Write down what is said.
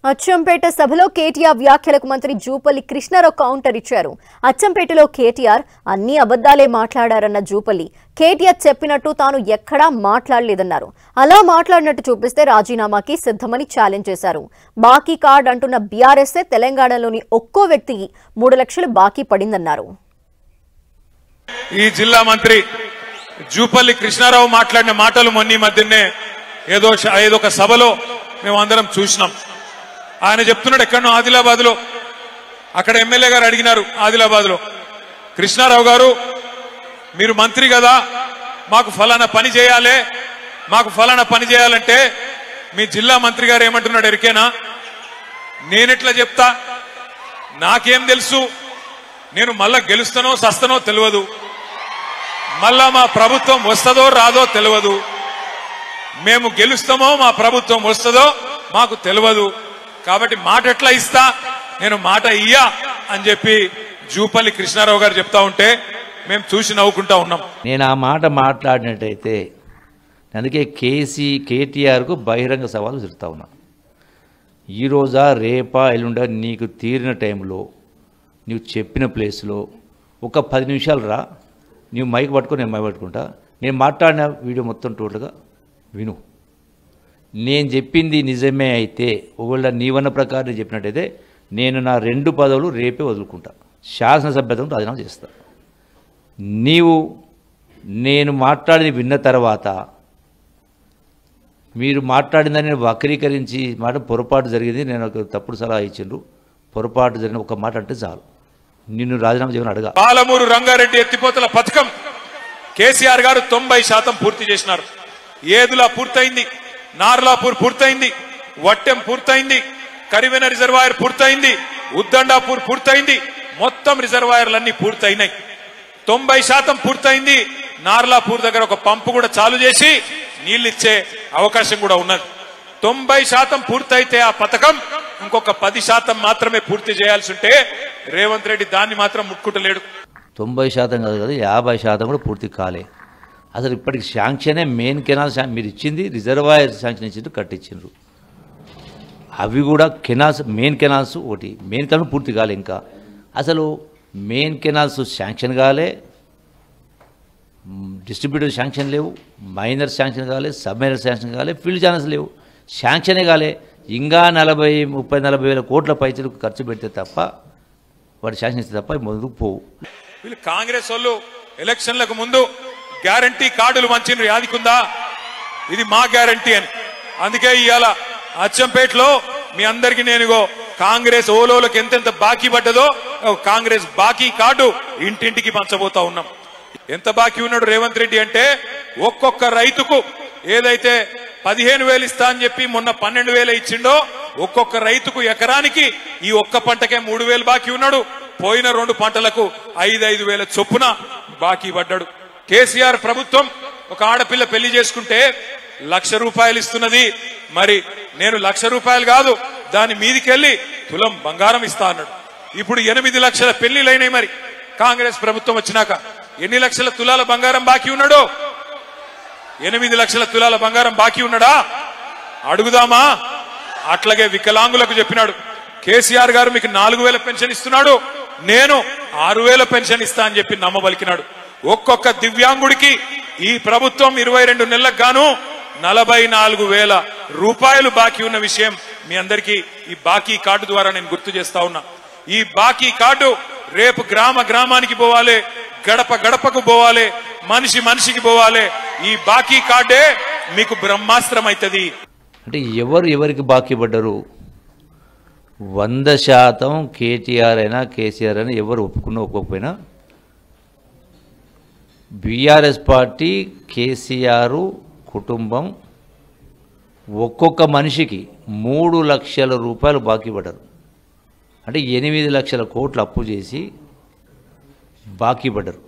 అచ్చంపేట సభలో కేటీఆర్ వ్యాఖ్యలకు మంత్రి జూపల్లి కృష్ణారావు కౌంటర్ ఇచ్చారు. అచ్చంపేటలో కేటీఆర్ అన్ని అబద్ధాలే మాట్లాడారన్న జూపల్లి కేటీఆర్ చెప్పినట్టు తాను ఎక్కడా మాట్లాడలేదన్నారు. అలా మాట్లాడినట్టు చూపిస్తే రాజీనామాకి సిద్ధమని ఛాలెంజ్ చేశారు. బాకీ కార్డ్ అంటున్న బీఆర్ఎస్ఏ తెలంగాణలోని ఒక్కో వ్యక్తికి 3 లక్షలు బాకీ పడిందన్నారు. ఈ జిల్లా మంత్రి జూపల్లి కృష్ణారావు మాట్లాడిన మాటలు మొన్న మధ్యనే ఏదో ఒక సభలో మేమందరం చూసినాం. ఆయన చెప్తున్నాడు ఎక్కడో ఆదిలాబాద్ లో, అక్కడ ఎమ్మెల్యే గారు అడిగినారు ఆదిలాబాద్ లో, కృష్ణారావు గారు మీరు మంత్రి కదా, మాకు ఫలానా పని చేయాలి, మాకు ఫలానా పని చేయాలంటే మీ జిల్లా మంత్రి గారు ఏమంటున్నాడు ఎరికేనా? నేనెట్లా చెప్తా, నాకేం తెలుసు, నేను మళ్ళా గెలుస్తానో సస్తానో తెలియదు, మళ్ళా మా ప్రభుత్వం వస్తుందో రాదో తెలియదు, మేము గెలుస్తామో మా ప్రభుత్వం వస్తుందో మాకు తెలియదు, కాబట్టి మాట ఎట్లా ఇస్తా, నేను మాట ఇయ్యా అని చెప్పి జూపల్లి కృష్ణారావు గారు చెప్తా ఉంటే మేము చూసి నవ్వుకుంటా ఉన్నాం. నేను ఆ మాట మాట్లాడినట్టయితే అందుకే కేటీఆర్కు బహిరంగ సవాలు చెప్తా ఉన్నా. ఈరోజా రేపా ఎల్లుండా నీకు తీరిన టైంలో నువ్వు చెప్పిన ప్లేస్లో ఒక 10 నిమిషాలు రా, నువ్వు మైక్ పట్టుకొని నేను మైక్ పట్టుకుంటా, నేను మాట్లాడిన వీడియో మొత్తం టోటల్గా విను. నేను చెప్పింది నిజమే అయితే, ఒకవేళ నీవన్న ప్రకారం చెప్పినట్టయితే నేను నా 2 పదవులు రేపే వదులుకుంటా, శాసనసభ్యతను రాజీనామా చేస్తా. నేను మాట్లాడింది విన్న తర్వాత మీరు మాట్లాడిందని నేను వక్రీకరించి మాట పొరపాటు జరిగింది, నేను ఒక తప్పుడు సలహా ఇచ్చిండ్రు, పొరపాటు జరిగిన ఒక మాట అంటే చాలు నిన్ను రాజీనామా చేయమని అడగా. పాలమూరు రంగారెడ్డి ఎత్తిపోతల పథకం కేసీఆర్ గారు 90% పూర్తి చేసినారు. ఏదులా పూర్తయింది, నార్లాపూర్ పూర్తయింది, వట్టెం పూర్తయింది, కరివెన రిజర్వాయర్ పూర్తయింది, ఉద్దండాపూర్ పూర్తయింది, మొత్తం రిజర్వాయర్లన్నీ పూర్తయినాయి. 90% పూర్తయింది. నార్లాపూర్ దగ్గర ఒక పంపు కూడా చాలు చేసి నీళ్ళిచ్చే అవకాశం కూడా ఉన్నది. 90% పూర్తయితే ఆ పథకం ఇంకొక 10% మాత్రమే పూర్తి చేయాల్సి ఉంటే రేవంత్ రెడ్డి దాన్ని మాత్రం ముట్టుకుంటలేడు. 90% కాదు కదా, 50% కూడా పూర్తి కాలే. అసలు ఇప్పటికి శాంక్షనే మెయిన్ కెనాల్ మీరు ఇచ్చింది, రిజర్వాయర్ శాంక్షన్ ఇచ్చిండ్రు, కట్టించిండ్రు. అవి కూడా కెనాల్స్, మెయిన్ కెనాల్స్ ఒకటి, మెయిన్ కెనాల్ పూర్తి కాలే. ఇంకా అసలు మెయిన్ కెనాల్స్ శాంక్షన్ కాలే, డిస్ట్రిబ్యూటర్ శాంక్షన్ లేవు, మైనర్ శాంక్షన్ కాలే, సబ్ మైనర్ శాంక్షన్ కాలే, ఫీల్డ్ ఛానల్స్ లేవు, శాంక్షనే కాలే. ఇంకా 30-40 వేల కోట్ల పైసలకు ఖర్చు పెడితే తప్ప, వాడు శాంక్షన్ ఇస్తే తప్ప ముందుకు పోవు. వీళ్ళు కాంగ్రెస్ వాళ్ళు ఎలక్షన్లకు ముందు గ్యారంటీ కార్డులు మంచిని యాదికుందా, ఇది మా గ్యారంటీ అని. అందుకే ఇవాళ అచ్చంపేటలో మీ అందరికీ నేను కాంగ్రెస్ ఓలోలకు ఎంతెంత బాకీ పడ్డదో కాంగ్రెస్ బాకీ కార్డు ఇంటింటికి పంచబోతా ఉన్నాం. ఎంత బాకీ ఉన్నాడు రేవంత్ రెడ్డి అంటే, ఒక్కొక్క రైతుకు ఏదైతే 15,000 ఇస్తా అని చెప్పి మొన్న 12,000 ఇచ్చిండో, ఒక్కొక్క రైతుకు ఎకరానికి ఈ ఒక్క పంటకే 3,000 బాకీ ఉన్నాడు. పోయిన 2 పంటలకు 5,000 చొప్పున బాకీ పడ్డాడు. కేసీఆర్ ప్రభుత్వం ఒక ఆడపిల్ల పెళ్లి చేసుకుంటే 1,00,000 రూపాయలు ఇస్తున్నది. మరి నేను 1,00,000 రూపాయలు కాదు, దాని మీదికెళ్లి తులం బంగారం ఇస్తా అన్నాడు. ఇప్పుడు 8 లక్షల పెళ్లిలైనాయి. మరి కాంగ్రెస్ ప్రభుత్వం వచ్చినాక ఎన్ని లక్షల తులాల బంగారం బాకీ ఉన్నాడో? 8 లక్షల తులాల బంగారం బాకీ ఉన్నాడా అడుగుదామా? అట్లాగే వికలాంగులకు చెప్పినాడు కేసీఆర్ గారు, మీకు 4,000 పెన్షన్ ఇస్తున్నాడు, నేను 6,000 పెన్షన్ ఇస్తా అని చెప్పి నమ్మబలికినాడు. ఒక్కొక్క దివ్యాంగుడికి ఈ ప్రభుత్వం 22 నెలలకు గాను 44,000 రూపాయలు బాకీ ఉన్న విషయం మీ అందరికీ ఈ బాకీ కార్డు ద్వారా నేను గుర్తు చేస్తా ఉన్నా. ఈ బాకీ కార్డు రేపు గ్రామానికి పోవాలి, గడప గడపకు పోవాలి, మనిషి మనిషికి పోవాలి. ఈ బాకీ కార్డే మీకు బ్రహ్మాస్త్రం అవుతుంది. అంటే ఎవరికి బాకీ పడ్డరు? 100% కేటీఆర్ అయినా కేసీఆర్ అయినా ఎవరు ఒప్పుకున్నా ఒప్పుకోకపోయినా బీఆర్ఎస్ పార్టీ, కేసీఆర్ కుటుంబం ఒక్కొక్క మనిషికి 3 లక్షల రూపాయలు బాకీ పడ్డారు. అంటే 8 లక్షల కోట్లు అప్పు చేసి బాకీ పడ్డారు.